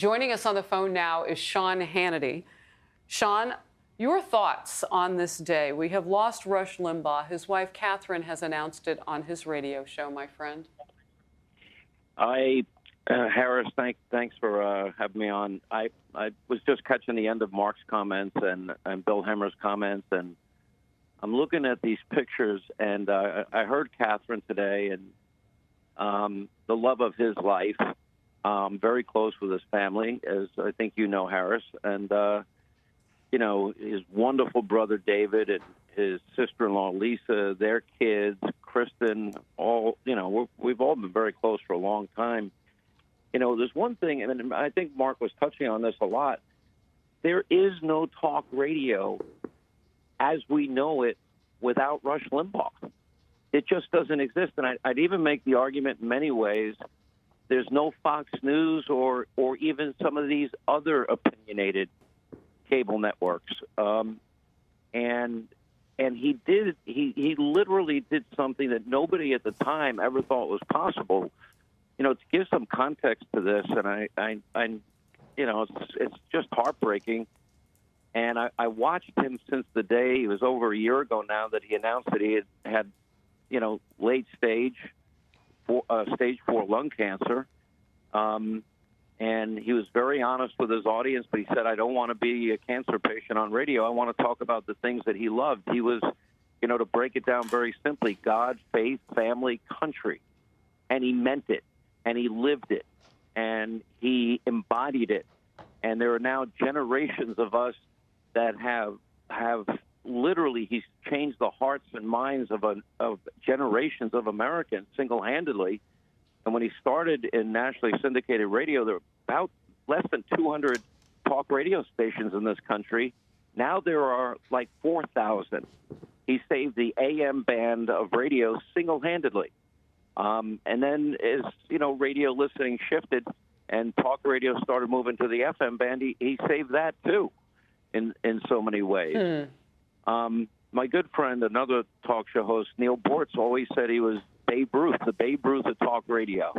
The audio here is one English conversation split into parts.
Joining us on the phone now is Sean Hannity. Sean, your thoughts on this day. We have lost Rush Limbaugh. His wife, Catherine, has announced it on his radio show, my friend. Harris, thanks for having me on. I was just catching the end of Mark's comments and Bill Hemmer's comments, and I'm looking at these pictures, and I heard Catherine today, and the love of his life, very close with his family, as I think you know, Harris, and his wonderful brother David and his sister-in-law Lisa, their kids, Kristen, all, we've all been very close for a long time. There's one thing, and I think Mark was touching on this a lot. There is no talk radio as we know it without Rush Limbaugh. It just doesn't exist. And I'd even make the argument in many ways, there's no Fox News or even some of these other opinionated cable networks. And he literally did something that nobody at the time ever thought was possible. To give some context to this, and it's just heartbreaking. And I watched him since the day, it was over a year ago now, that he announced that he had late stage 4 lung cancer. And he was very honest with his audience, but he said, I don't want to be a cancer patient on radio. I want to talk about the things that he loved. He was, to break it down very simply, God, faith, family, country. And he meant it, and he lived it, and he embodied it. And there are now generations of us that have literally, he's changed the hearts and minds of generations of Americans single-handedly. And when he started in nationally syndicated radio, there were about less than 200 talk radio stations in this country. Now there are like 4,000. He saved the AM band of radio single-handedly. And then as, radio listening shifted and talk radio started moving to the FM band, he saved that too in so many ways. My good friend, another talk show host, Neil Bortz, always said he was Babe Ruth, the Babe Ruth of talk radio.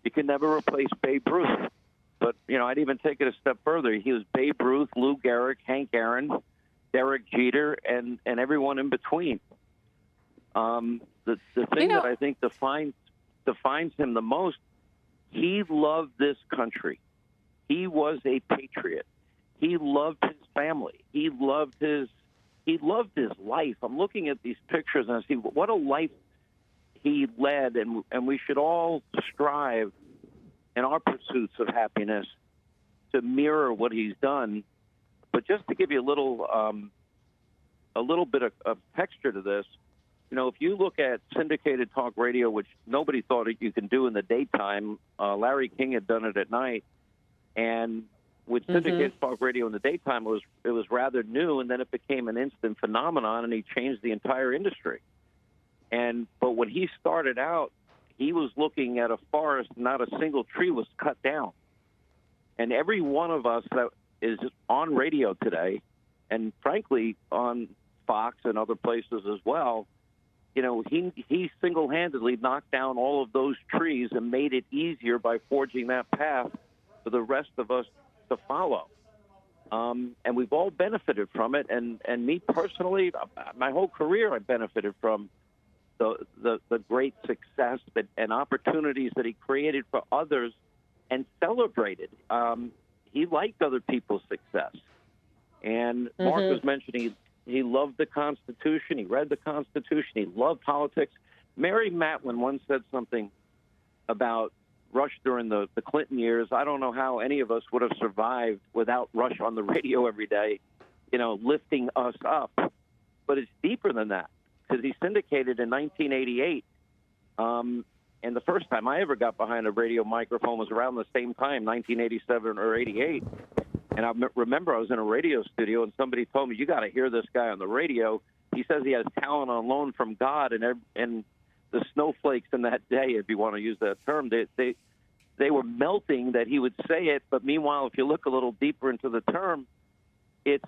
You can never replace Babe Ruth. But, I'd even take it a step further. He was Babe Ruth, Lou Gehrig, Hank Aaron, Derek Jeter, and everyone in between. The thing that I think defines him the most, he loved this country. He was a patriot. He loved his family. He loved his life. I'm looking at these pictures and I see what a life he led, and we should all strive in our pursuits of happiness to mirror what he's done. But just to give you a little bit of texture to this, if you look at syndicated talk radio, which nobody thought you can do in the daytime, Larry King had done it at night, and with syndicated talk radio in the daytime, it was rather new, and then it became an instant phenomenon, and he changed the entire industry. But when he started out, he was looking at a forest, not a single tree was cut down. And every one of us that is on radio today, and frankly on Fox and other places as well, he single-handedly knocked down all of those trees and made it easier by forging that path for the rest of us to follow. And we've all benefited from it. And me personally, my whole career, I benefited from the great success and opportunities that he created for others and celebrated. He liked other people's success. And Mark was mentioning he loved the Constitution. He read the Constitution. He loved politics. Mary Matlin once said something about Rush during the Clinton years. I don't know how any of us would have survived without Rush on the radio every day, lifting us up. But it's deeper than that, because he syndicated in 1988. And the first time I ever got behind a radio microphone was around the same time, 1987 or 88. And I remember I was in a radio studio, and somebody told me, you got to hear this guy on the radio. He says he has talent on loan from God, and the snowflakes in that day, if you want to use that term, they were melting that he would say it. But meanwhile, if you look a little deeper into the term, it's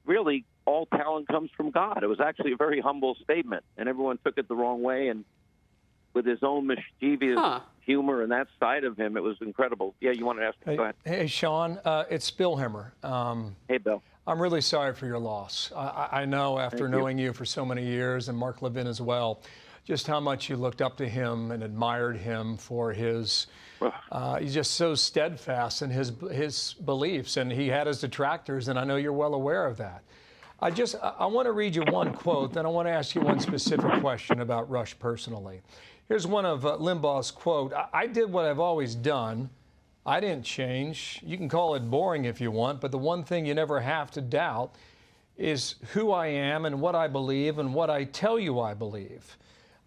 really all talent comes from God. It was actually a very humble statement, and everyone took it the wrong way. And with his own mischievous humor and that side of him, it was incredible. Yeah, you wanted to ask me? Go ahead. Hey, Sean, it's Bill Himmer. Hey, Bill. I'm really sorry for your loss. I know after knowing you for so many years, and Mark Levin as well, just how much you looked up to him and admired him for his, he's just so steadfast in his beliefs, and he had his detractors, and I know you're well aware of that. I want to read you one quote, then I want to ask you one specific question about Rush personally. Here's one of Limbaugh's quote. I did what I've always done. I didn't change. You can call it boring if you want, but the one thing you never have to doubt is who I am and what I believe and what I tell you I believe.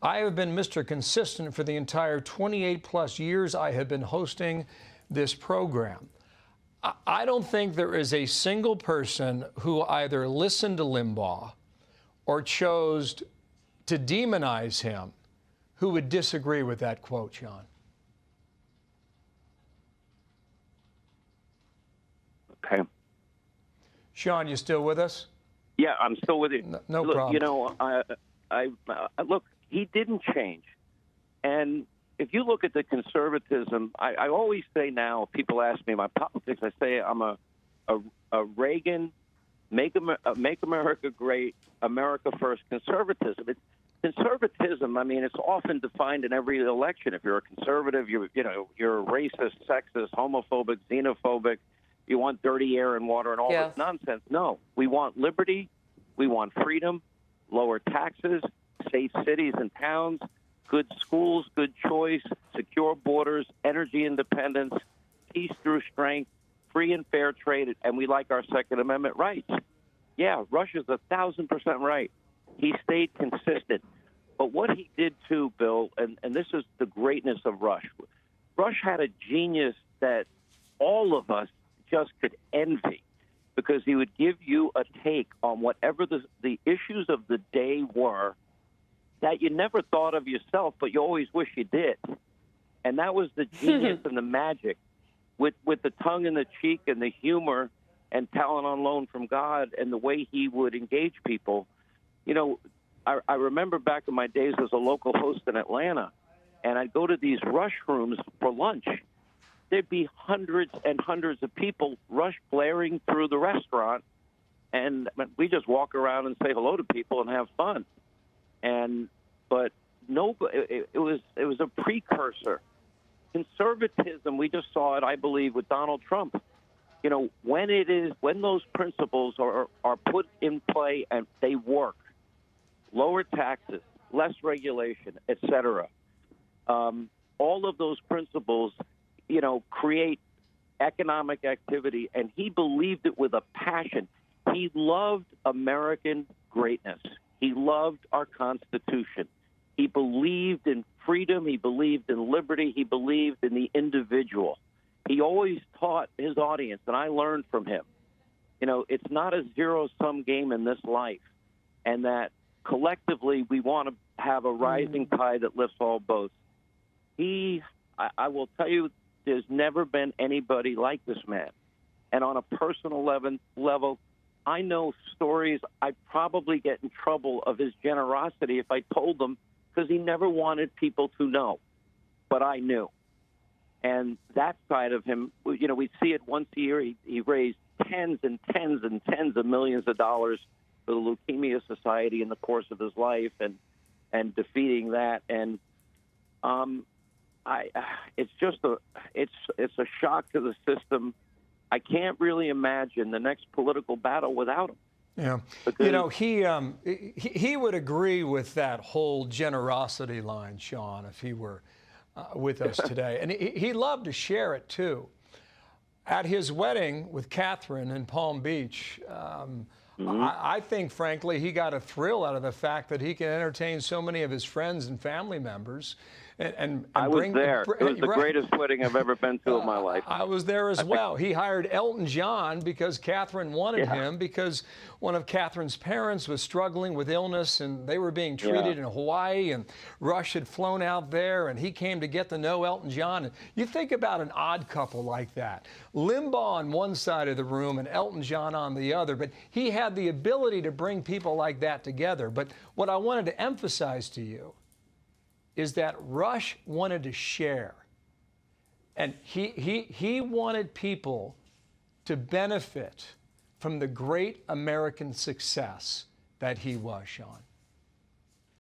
I have been Mr. Consistent for the entire 28+ years I have been hosting this program. I don't think there is a single person who either listened to Limbaugh or chose to demonize him who would disagree with that quote, Sean. Okay. Sean, you still with us? Yeah, I'm still with you. No look, problem. You know, look, he didn't change. And if you look at the conservatism, I always say now, if people ask me my politics, I say I'm a Reagan, make America great, America first conservatism. It's conservatism. I mean, it's often defined in every election. If you're a conservative, you're racist, sexist, homophobic, xenophobic. You want dirty air and water and all this nonsense. No, we want liberty. We want freedom, lower taxes, safe cities and towns, good schools, good choice, secure borders, energy independence, peace through strength, free and fair trade, and we like our Second Amendment rights. Yeah, Rush is 1,000% right. He stayed consistent. But what he did too, Bill, and this is the greatness of Rush. Rush had a genius that all of us just could envy, because he would give you a take on whatever the issues of the day were that you never thought of yourself, but you always wish you did. And that was the genius and the magic with the tongue in the cheek and the humor and talent on loan from God and the way he would engage people. You know, I remember back in my days as a local host in Atlanta, and I'd go to these Rush rooms for lunch. There'd be hundreds and hundreds of people, Rush blaring through the restaurant, and we just walk around and say hello to people and have fun. But no, it was a precursor. Conservatism, we just saw it, I believe, with Donald Trump. You know, when those principles are put in play and they work, lower taxes, less regulation, etc. All of those principles, you know, create economic activity, and he believed it with a passion. He loved American greatness. He loved our Constitution. He believed in freedom. He believed in liberty. He believed in the individual. He always taught his audience, and I learned from him, you know, it's not a zero-sum game in this life, and that collectively we want to have a rising tide that lifts all boats. I will tell you, there's never been anybody like this man. And on a personal level, I know stories. I'd probably get in trouble of his generosity if I told them, because he never wanted people to know. But I knew. And that side of him, you know, we'd see it once a year. He raised tens and tens and tens of millions of dollars for the Leukemia Society in the course of his life, and defeating that. And it's just it's a shock to the system. I can't really imagine the next political battle without him. Yeah, you know, he would agree with that whole generosity line, Sean, if he were with us today, and he loved to share it too. At his wedding with Catherine in Palm Beach, I think, frankly, he got a thrill out of the fact that he can entertain so many of his friends and family members. And I was there. It was the greatest wedding I've ever been to in my life. I was there as well. He hired Elton John because Catherine wanted him, because one of Catherine's parents was struggling with illness and they were being treated in Hawaii, and Rush had flown out there and he came to get to know Elton John. And you think about an odd couple like that. Limbaugh on one side of the room and Elton John on the other, but he had the ability to bring people like that together. But what I wanted to emphasize to you is that Rush wanted to share. And he wanted people to benefit from the great American success that he was, Sean.